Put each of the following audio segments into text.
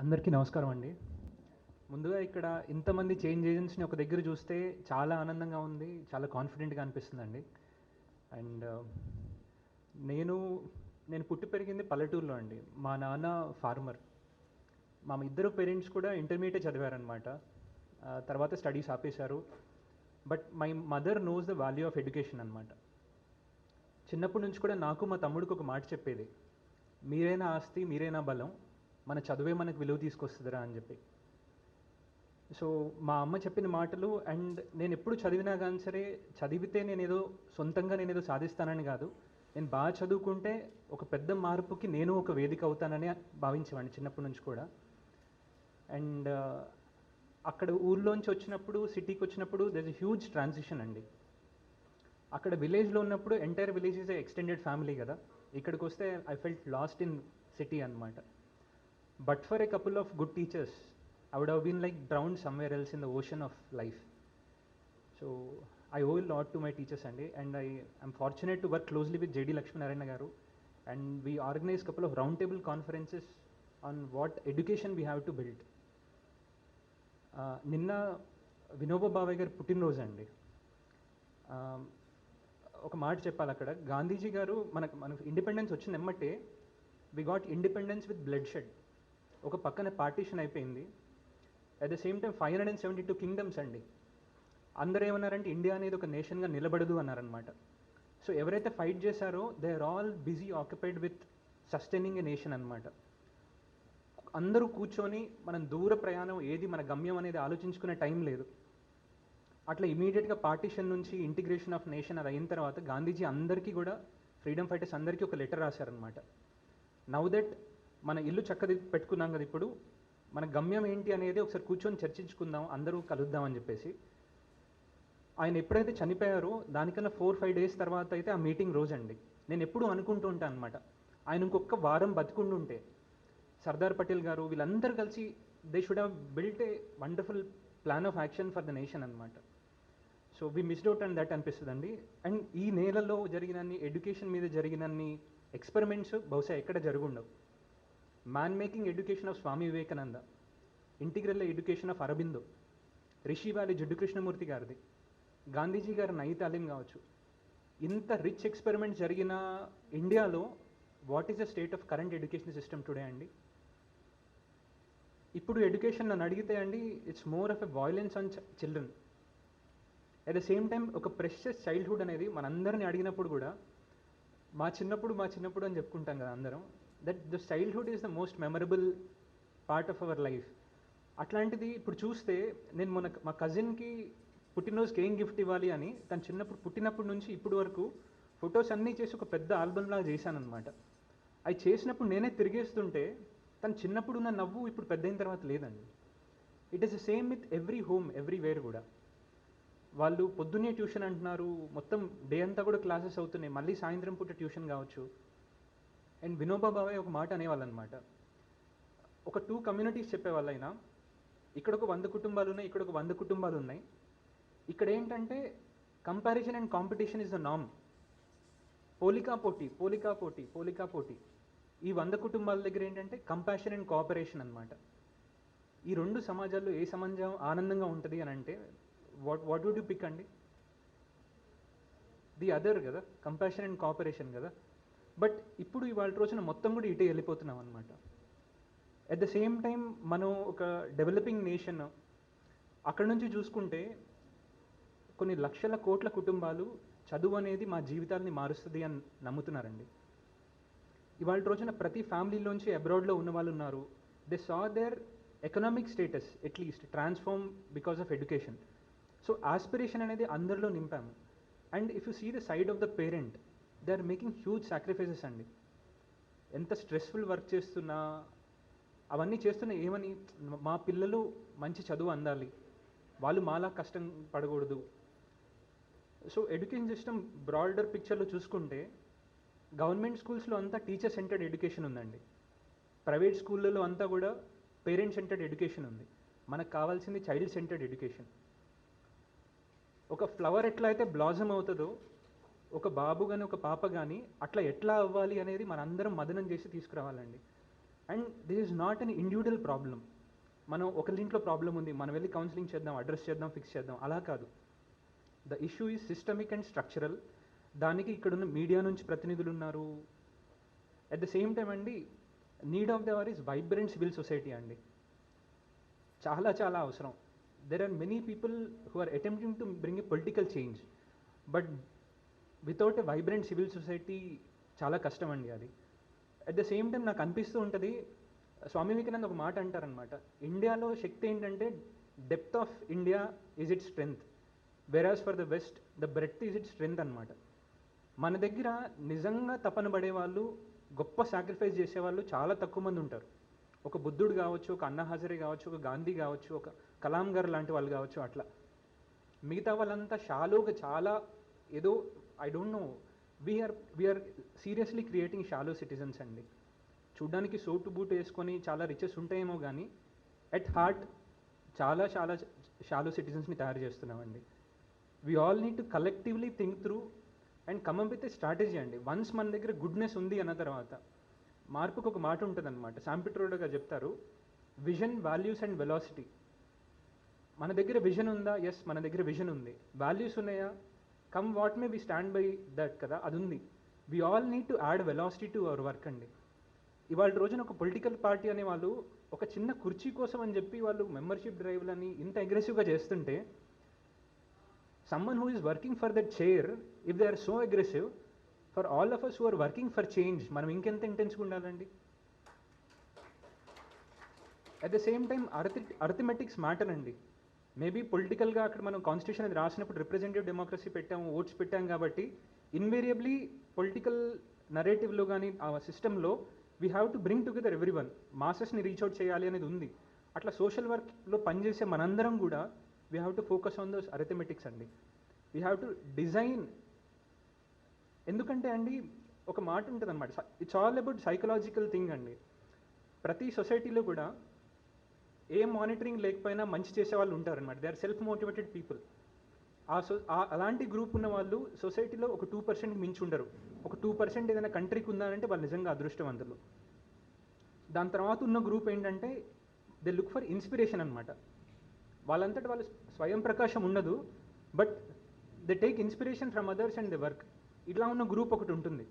అందరికీ నమస్కారం అండి. ముందుగా ఇక్కడ ఇంతమంది చేంజ్ ఏజెంట్స్‌ని ఒక దగ్గర చూస్తే చాలా ఆనందంగా ఉంది. చాలా కాన్ఫిడెంట్‌గా అనిపిస్తుందండి. అండ్ నేను నేను పుట్టి పెరిగింది పల్లెటూరులో అండి. మా నాన్న ఫార్మర్. మా ఇద్దరు పేరెంట్స్ కూడా ఇంటర్మీడియేట్ చదివారనమాట. తర్వాత స్టడీస్ ఆపేశారు. But my mother knows the value of education అనమాట. చిన్నప్పటి నుంచి కూడా నాకు మా తమ్ముడికి ఒక మాట చెప్పేది. మీరైనా ఆస్తి, మీరైనా బలం, మన చదువే మనకు విలువ తీసుకొస్తుందిరా అని చెప్పి. సో మా అమ్మ చెప్పిన మాటలు అండ్ నేను ఎప్పుడు చదివినా కానీ సరే, చదివితే నేనేదో సొంతంగా నేనేదో సాధిస్తానని కాదు, నేను బాగా చదువుకుంటే ఒక పెద్ద మార్పుకి నేను ఒక వేదిక అవుతానని భావించేవాడిని చిన్నప్పటి నుంచి కూడా. అండ్ అక్కడ ఊర్లోంచి వచ్చినప్పుడు సిటీకి వచ్చినప్పుడు దర్ ఇస్ హ్యూజ్ ట్రాన్సిషన్ అండి. అక్కడ విలేజ్లో ఉన్నప్పుడు entire village is extended family కదా. ఇక్కడికి వస్తే I felt lost in city అనమాట. But for a couple of good teachers I would have been like drowned somewhere else in the ocean of life. So I owe a lot to my teachers and I am fortunate to work closely with J.D. Lakshminarayana garu, and we organized a couple of roundtable conferences on what education we have to build. నిన్న వినోబా భావే గారు పుట్టినరోజు అండి. ఒక మాట చెప్పాలి, అక్కడ గాంధీజీ గారు మనకు ఇండిపెండెన్స్ వచ్చిన ఎమ్మటే we got independence with bloodshed. ఒక పక్కన పార్టీషన్ అయిపోయింది. At the same time 572 kingdoms అండి. అందరూ ఏమన్నారంటే ఇండియా అనేది ఒక నేషన్గా నిలబడదు అన్నారనమాట. సో ఎవరైతే ఫైట్ చేశారో they are all busy occupied with sustaining a nation అనమాట. అందరూ కూర్చొని మనం దూర ప్రయాణం ఏది మన గమ్యం అనేది ఆలోచించుకునే టైం లేదు. అట్లా ఇమీడియట్గా పార్టీషన్ నుంచి ఇంటిగ్రేషన్ ఆఫ్ నేషన్ అది అయిన తర్వాత గాంధీజీ అందరికీ కూడా, ఫ్రీడమ్ ఫైటర్స్ అందరికీ ఒక లెటర్ రాశారనమాట. నౌ దట్ మన ఇల్లు చక్కది పెట్టుకున్నాం కదా, ఇప్పుడు మన గమ్యం ఏంటి అనేది ఒకసారి కూర్చొని చర్చించుకుందాం, అందరూ కలుద్దాం అని చెప్పేసి. ఆయన ఎప్పుడైతే చనిపోయారో దానికన్నా 4-5 డేస్ తర్వాత అయితే ఆ మీటింగ్ రోజు అండి. నేను ఎప్పుడూ అనుకుంటూ ఉంటాను అనమాట, ఆయన ఇంకొక వారం బతికుండుంటే సర్దార్ పటేల్ గారు వీళ్ళందరూ కలిసి they should have built a wonderful plan of action for the nation అనమాట. So we missed out and that అనిపిస్తుందండి. అండ్ ఈ నేలలో జరిగినన్ని, ఎడ్యుకేషన్ మీద జరిగినన్ని ఎక్స్పెరిమెంట్స్ బహుశా ఎక్కడ జరుగుండవు. Man making education of Swami Vivekananda, integral education of Aurobindo, Rishi Valley Jiddu Krishnamurti గారిది, గాంధీజీ గారి నయి తాలీం కావచ్చు. ఇంత రిచ్ ఎక్స్పెరిమెంట్ జరిగిన ఇండియాలో what is the state of current education system today అండి? ఇప్పుడు ఎడ్యుకేషన్ నన్ను అడిగితే అండి, it's more of a violence on children. At the same time ఒక ప్రెషస్ చైల్డ్హుడ్ అనేది మనందరినీ అడిగినప్పుడు కూడా మా చిన్నప్పుడు అని చెప్పుకుంటాం కదా అందరం. That the childhood is the most memorable part of our life. అట్లాంటిది ఇప్పుడు చూస్తే నేను మా కజిన్కి పుట్టినరోజుకి ఏం గిఫ్ట్ ఇవ్వాలి అని తను పుట్టినప్పటి నుంచి ఇప్పటి వరకు ఫొటోస్ అన్నీ చేసి ఒక పెద్ద ఆల్బమ్లాగా చేశానమాట. అవి చేసినప్పుడు నేనే తిరిగేస్తుంటే తను చిన్నప్పుడు ఉన్న నవ్వు ఇప్పుడు పెద్ద అయిన తర్వాత లేదండి. It is the same with every home everywhere కూడా. వాళ్ళు పొద్దున్నే ట్యూషన్ అంటున్నారు, మొత్తం డే అంతా కూడా క్లాసెస్ అవుతున్నాయి, మళ్ళీ సాయంత్రం పూట ట్యూషన్ కావచ్చు. అండ్ వినోబా భావే ఒక మాట అనేవాళ్ళు అనమాట, ఒక 2 కమ్యూనిటీస్ చెప్పేవాళ్ళు అయినా, ఇక్కడ ఒక 100 కుటుంబాలు ఉన్నాయి, ఇక్కడ ఒక 100 కుటుంబాలు ఉన్నాయి. ఇక్కడ ఏంటంటే comparison and competition is the నామ్. పోలికా పోటీ. ఈ 100 కుటుంబాల దగ్గర ఏంటంటే కంపాషన్ అండ్ కోఆపరేషన్ అనమాట. ఈ 2 సమాజాల్లో ఏ సమాజం ఆనందంగా ఉంటుంది అని అంటే వాట్ వుడ్ యూ పిక్ అండి? ది అదర్ కదా, కంపాషన్ అండ్ కోఆపరేషన్ కదా. బట్ ఇప్పుడు ఇవాళ రోజున మొత్తం కూడా ఇటే వెళ్ళిపోతున్నాం అనమాట. అట్ ద సేమ్ టైం మనం ఒక డెవలపింగ్ నేషన్, అక్కడ నుంచి చూసుకుంటే కొన్ని లక్షల కోట్ల కుటుంబాలు చదువు అనేది మా జీవితాలని మారుస్తుంది అని నమ్ముతున్నారండి. ఇవాళ రోజున ప్రతి ఫ్యామిలీలోంచి అబ్రాడ్లో ఉన్న వాళ్ళు ఉన్నారు. They saw their economic status at least transform because of education. So aspiration అనేది అందరిలో నింపాము. And if you see the side of the parent, they are making huge sacrifices అండి. ఎంత స్ట్రెస్ఫుల్ వర్క్ చేస్తున్నా, అవన్నీ చేస్తున్నా ఏమని, మా పిల్లలు మంచి చదువు అందాలి, వాళ్ళు మాలా కష్టం పడకూడదు. సో ఎడ్యుకేషన్ సిస్టమ్ బ్రాడర్ పిక్చర్లో చూసుకుంటే గవర్నమెంట్ స్కూల్స్లో అంతా టీచర్ సెంటర్డ్ ఎడ్యుకేషన్ ఉందండి. ప్రైవేట్ స్కూళ్ళలో అంతా కూడా పేరెంట్ సెంటర్డ్ ఎడ్యుకేషన్ ఉంది. మనకు కావాల్సింది చైల్డ్ సెంటర్డ్ ఎడ్యుకేషన్. ఒక ఫ్లవర్ ఎట్లా అయితే బ్లాజమ్ అవుతుందో, ఒక బాబు కానీ ఒక పాప కానీ అట్లా ఎట్లా అవ్వాలి అనేది మనందరం మదనం చేసి తీసుకురావాలండి. And this is not an individual problem. మనం ఒకరింట్లో ప్రాబ్లం ఉంది, మనం వెళ్ళి కౌన్సిలింగ్ చేద్దాం, అడ్రస్ చేద్దాం, ఫిక్స్ చేద్దాం, అలా కాదు. The issue is systemic and structural. దానికి ఇక్కడున్న మీడియా నుంచి ప్రతినిధులు ఉన్నారు. అట్ ద సేమ్ టైం అండి, need of the hour is vibrant civil society అండి. చాలా చాలా అవసరం. There are many people who are attempting to bring a political change, but without a vibrant civil society చాలా కష్టం అండి అది. అట్ ద సేమ్ టైం నాకు అనిపిస్తూ ఉంటుంది, స్వామి వివేకానంద ఒక మాట అంటారనమాట, ఇండియాలో శక్తి ఏంటంటే depth of India is it strength, whereas for the west the breadth is it strength అనమాట. మన దగ్గర నిజంగా తపన పడే వాళ్ళు, గొప్ప సాక్రిఫైస్ చేసేవాళ్ళు చాలా తక్కువ మంది ఉంటారు. ఒక బుద్ధుడు కావచ్చు, ఒక అన్నా హజారే కావచ్చు, ఒక గాంధీ కావచ్చు, ఒక కలాం గారు లాంటి వాళ్ళు కావచ్చు. అట్లా మిగతా వాళ్ళంతా షాలోగా చాలా ఏదో I don't know, we are seriously creating shallow citizens అండి. చూడ్డానికి సోటు బూట్ వేసుకొని చాలా రిచెస్ ఉంటాయేమో కానీ ఎట్ హార్ట్ చాలా చాలా షాలో సిటిజన్స్ని తయారు చేస్తున్నామండి. We all need to collectively think through and come up with a strategy అండి. వన్స్ మన దగ్గర గుడ్నెస్ ఉంది అన్న తర్వాత, మార్పుకు ఒక మాట ఉంటుంది అనమాట, శాంపిట్రోడా గారు చెప్తారు, విజన్, వాల్యూస్ అండ్ వెలాసిటీ. మన దగ్గర విజన్ ఉందా? ఎస్, మన దగ్గర విజన్ ఉంది. వాల్యూస్ ఉన్నాయా? Come what may we stand by that కదా, అది ఉంది. We all need to add velocity to our work అండి. ఇవాళ రోజున ఒక పొలిటికల్ పార్టీ అనే వాళ్ళు ఒక చిన్న కుర్చీ కోసం అని చెప్పి వాళ్ళు మెంబర్షిప్ డ్రైవ్లని ఇంత అగ్రెసివ్గా చేస్తుంటే, someone who is working for that chair, if they are so aggressive, for all of us who are working for change, మనం ఇంకెంత ఇంటెన్స్గా ఉండాలండి. At the same time arithmetics matter అండి. మేబీ పొలిటికల్గా అక్కడ మనం కాన్స్టిట్యూషన్ అది రాసినప్పుడు రిప్రజెంటేటివ్ డెమోక్రసీ పెట్టాము, ఓట్స్ పెట్టాం కాబట్టి ఇన్వేరియబ్లీ పొలిటికల్ నరేటివ్లో కానీ ఆ సిస్టంలో we have to bring together every one, మాసెస్ని రీచ్అవుట్ చేయాలి అనేది ఉంది. అట్లా సోషల్ వర్క్లో పనిచేసే మనందరం కూడా we have to focus on those arithmetics అండి. We have to design. ఎందుకంటే అండి ఒక మాట ఉంటుంది అనమాట, it's all about psychological thing అండి. ప్రతి సొసైటీలో కూడా ఏ మానిటరింగ్ లేకపోయినా మంచి చేసే వాళ్ళు ఉంటారనమాట. They are self motivated people. అలాంటి గ్రూప్ ఉన్న వాళ్ళు సొసైటీలో ఒక 2% మించి ఉండరు. ఒక 2% ఏదైనా కంట్రీకి ఉందంటే వాళ్ళు నిజంగా అదృష్టవంతులు. దాని తర్వాత ఉన్న గ్రూప్ ఏంటంటే దే లుక్ ఫర్ ఇన్స్పిరేషన్ అనమాట. వాళ్ళంతటి వాళ్ళు స్వయం ప్రకాశం ఉండదు, but they take inspiration from others and they work. ఇట్లా ఉన్న గ్రూప్ ఒకటి ఉంటుంది.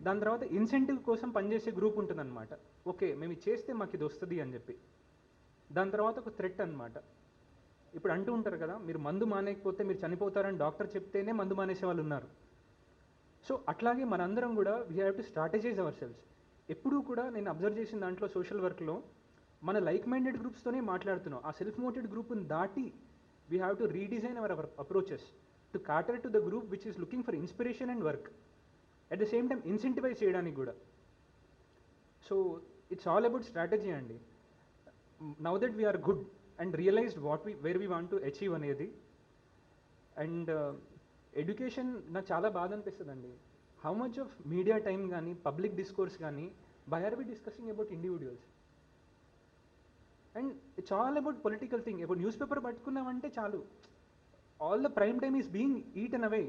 దాని తర్వాత ఇన్సెంటివ్ కోసం పనిచేసే గ్రూప్ ఉంటుందన్నమాట. ఓకే, మేము ఇది చేస్తే మాకు ఇది వస్తుంది అని చెప్పి. దాని తర్వాత ఒక థ్రెట్ అనమాట. ఇప్పుడు అంటూ ఉంటారు కదా, మీరు మందు మానేయకపోతే మీరు చనిపోతారని డాక్టర్ చెప్తేనే మందు మానేసే వాళ్ళు ఉన్నారు. సో అట్లాగే మనందరం కూడా we have to strategize our selves. ఎప్పుడూ కూడా నేను అబ్జర్వ్ చేసిన దాంట్లో సోషల్ వర్క్లో మన లైక్ మైండెడ్ గ్రూప్స్తోనే మాట్లాడుతున్నాం. ఆ సెల్ఫ్ మోటివేటెడ్ గ్రూప్ని దాటి we have to redesign our approaches to cater to the group which is looking for inspiration and work. At the same time incentivize చేయడానికి కూడా. So it's all about strategy అండి. Now that we are good and realized where we want to achieve అనేది. And education నాకు చాలా బాధ అనిపిస్తుంది అండి. How much of media time కానీ పబ్లిక్ డిస్కోర్స్ కానీ why are we discussing about individuals? And it's all about political thing. ఇప్పుడు newspaper పట్టుకున్నామంటే చాలు, all the prime time is being eaten away.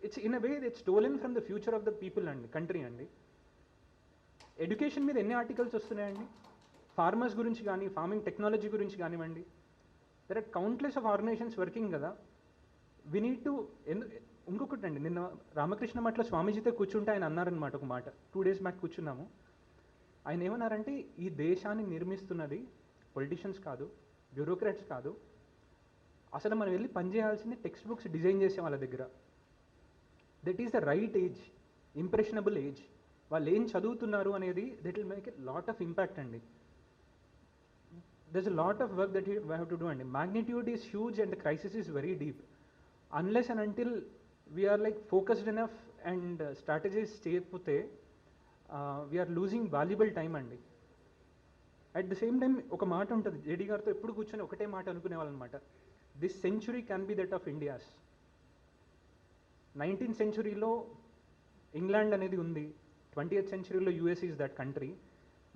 It's in a way it's stolen from the future of the people అండి, country అండి. Education మీద ఎన్ని articles వస్తున్నాయండి? Farmers గురించి కానీ, ఫార్మింగ్ టెక్నాలజీ గురించి కానివ్వండి. There are countless of organisations working కదా. వీ నీడ్ టు ఇంకొకటి అండి, నిన్న రామకృష్ణ మఠలో స్వామీజీతో కూర్చుంటే ఆయన అన్నారనమాట ఒక మాట. 2 days బ్యాక్ కూర్చున్నాము. ఆయన ఏమన్నారంటే, ఈ దేశాన్ని నిర్మిస్తున్నది పొలిటీషియన్స్ కాదు, బ్యూరోక్రాట్స్ కాదు, అసలు మనం వెళ్ళి పనిచేయాల్సింది టెక్స్ట్ బుక్స్ డిజైన్ చేసే వాళ్ళ దగ్గర. That is the right age, impressionable age. వాళ్ళు ఏం చదువుతున్నారు అనేది that will make a lot of impact అండి. there's a lot of work that we have to do and magnitude is huge and the crisis is very deep. Unless and until we are like focused enough and strategies చేయకపోతే we are losing valuable time అండి. At the same time ఒక మాట ఉంటుంది, JD గారితో ఎప్పుడు కూర్చొని ఒకటే మాట అనుకునేవాళ్ళు అనమాట, this century can be that of India's. 19th centuryలో ఇంగ్లాండ్ అనేది ఉంది, 20th centuryలో యూఎస్ ఈజ్ దట్ కంట్రీ.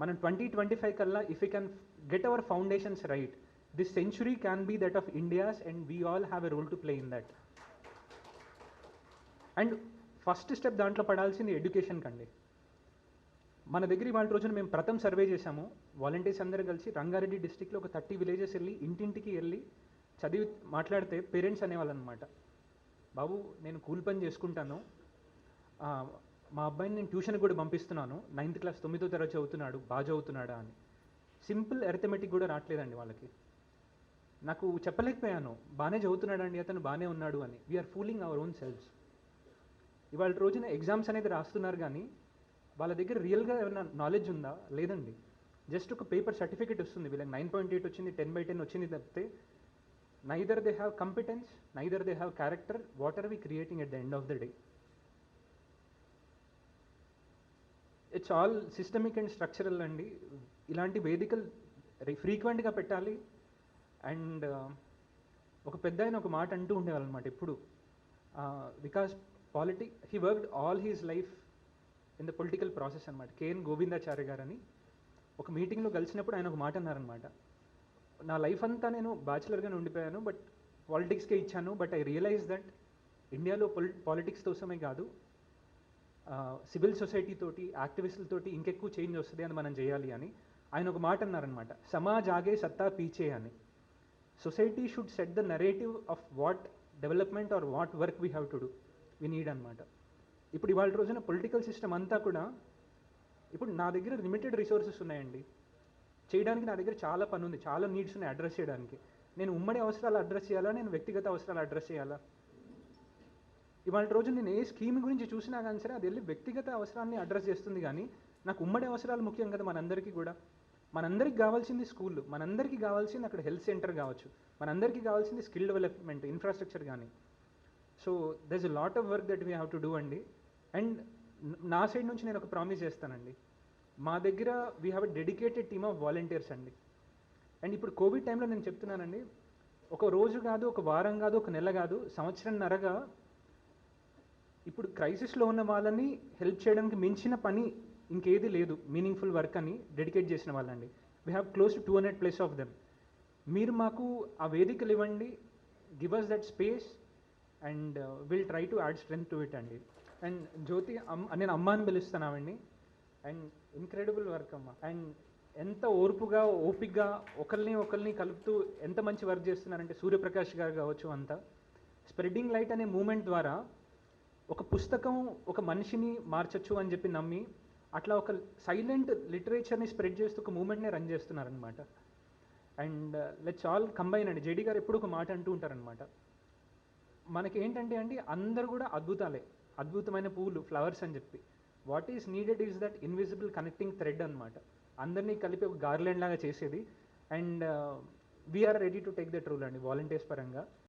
మనం 2025 కల్లా if you can get our foundations right, this century can be that of India's and we all have a role to play in that. And first step దాంట్లో పడాల్సింది education కండి. మన దగ్గర ఇవాళ రోజున మేము ప్రథమ్ సర్వే చేశాము. వాలంటీర్స్ అందరూ కలిసి రంగారెడ్డి డిస్ట్రిక్ట్లో ఒక 30 విలేజెస్ వెళ్ళి ఇంటింటికి వెళ్ళి చదివి మాట్లాడితే పేరెంట్స్ అనేవాళ్ళనమాట, బాబు నేను కూలి పని చేసుకుంటాను, మా అబ్బాయిని నేను ట్యూషన్కి కూడా పంపిస్తున్నాను, 9th క్లాస్ 9వ తరగతి చదువుతున్నాడు, బాగా చదువుతున్నాడా అని. సింపుల్ అరిథమెటిక్ కూడా రావట్లేదండి వాళ్ళకి. నాకు చెప్పలేకపోయాను, బాగానే చదువుతున్నాడండి అతను, బాగానే ఉన్నాడు అని. We are fooling our own selves. ఇవాళ రోజున ఎగ్జామ్స్ అనేది రాస్తున్నారు కానీ వాళ్ళ దగ్గర రియల్గా ఏమైనా నాలెడ్జ్ ఉందా? లేదండి. జస్ట్ ఒక పేపర్ సర్టిఫికేట్ వస్తుంది, వీళ్ళకి 9.8 వచ్చింది, 10/10 వచ్చింది తప్పితే neither they have competence, neither they have character. What are we creating at the end of the day? It's all systemic and structural అండి. ఇలాంటి వేదికలు ఫ్రీక్వెంట్గా పెట్టాలి. అండ్ ఒక పెద్ద ఆయన ఒక మాట అంటూ ఉండేవాళ్ళు అనమాట ఎప్పుడు, because he worked all he's life in the political process అనమాట. కేఎన్ గోవిందాచార్య గారని ఒక మీటింగ్లో కలిసినప్పుడు ఆయన ఒక మాట అన్నారనమాట, నా లైఫ్ అంతా నేను బ్యాచులర్గానే ఉండిపోయాను, బట్ పాలిటిక్స్కే ఇచ్చాను, బట్ ఐ రియలైజ్ దట్ ఇండియాలో పాలిటిక్స్ కోసమే కాదు, సివిల్ సొసైటీ తోటి, యాక్టివిస్టులతోటి ఇంకెక్కువ చేంజ్ వస్తుంది, అని మనం చేయాలి అని ఆయన ఒక మాట అన్నారనమాట, సమాజ్ ఆగే సత్తా పీచే అని. Society should set the narrative of what development or what work we have to do, we need అనమాట. ఇప్పుడు ఇవాళ రోజున పొలిటికల్ సిస్టమ్ అంతా కూడా, ఇప్పుడు నా దగ్గర లిమిటెడ్ రిసోర్సెస్ ఉన్నాయండి, చేయడానికి నా దగ్గర చాలా పని ఉంది, చాలా నీడ్స్ ఉన్నాయి అడ్రస్ చేయడానికి. నేను ఉమ్మడి అవసరాలు అడ్రస్ చేయాలా, నేను వ్యక్తిగత అవసరాలు అడ్రస్ చేయాలా? ఇవాళ రోజు నేను ఏ స్కీమ్ గురించి చూసినా కానీ సరే అది వెళ్ళి వ్యక్తిగత అవసరాన్ని అడ్రస్ చేస్తుంది, కానీ నాకు ఉమ్మడి అవసరాలు ముఖ్యం కదా మనందరికీ కూడా. మనందరికి కావాల్సింది స్కూళ్ళు, మనందరికీ కావాల్సింది అక్కడ హెల్త్ సెంటర్ కావచ్చు, మనందరికీ కావాల్సింది స్కిల్ డెవలప్మెంట్, ఇన్ఫ్రాస్ట్రక్చర్ కానీ. So there is a lot of work that we have to do అండి. అండ్ నా సైడ్ నుంచి నేను ఒక ప్రామిస్ చేస్తానండి, మా దగ్గర we have a dedicated team of volunteers అండి. అండ్ ఇప్పుడు కోవిడ్ టైంలో నేను చెప్తున్నానండి, ఒక రోజు కాదు, ఒక వారం కాదు, ఒక నెల కాదు, సంవత్సరంన్నరగా ఇప్పుడు క్రైసిస్లో ఉన్న వాళ్ళని హెల్ప్ చేయడానికి మించిన పని ఇంకేది లేదు, మీనింగ్ఫుల్ వర్క్ అని డెడికేట్ చేసిన వాళ్ళండి. We have close to 200+ of them. మీరు మాకు ఆ వేదికలు ఇవ్వండి, give us that space, and will try to add strength to it అండి. అండ్ జ్యోతి నేను అమ్మ అని పిలుస్తున్నామండి. అండ్ ఇన్క్రెడిబుల్ వర్క్ అమ్మ. అండ్ ఎంత ఓర్పుగా, ఓపిక్గా ఒకరిని కలుపుతూ ఎంత మంచి వర్క్ చేస్తున్నారంటే, సూర్యప్రకాష్ గారు కావచ్చు, అంతా స్ప్రెడ్డింగ్ లైట్ అనే మూమెంట్ ద్వారా ఒక పుస్తకం ఒక మనిషిని మార్చచ్చు అని చెప్పి నమ్మి, అట్లా ఒక సైలెంట్ లిటరేచర్ని స్ప్రెడ్ చేస్తూ ఒక మూమెంట్నే రన్ చేస్తున్నారనమాట. అండ్ లెట్స్ ఆల్ కంబైన్ అండి. జేడీ గారు ఎప్పుడు ఒక మాట అంటూ ఉంటారనమాట, మనకేంటంటే అండి అందరూ కూడా అద్భుతాలే, అద్భుతమైన పువ్వులు, ఫ్లవర్స్ అని చెప్పి. What is needed is that invisible connecting thread అనమాట, అందరినీ కలిపి ఒక గార్లెండ్ లాగా చేసేది. And we are ready to take that role అండి వాలంటీర్స్ పరంగా.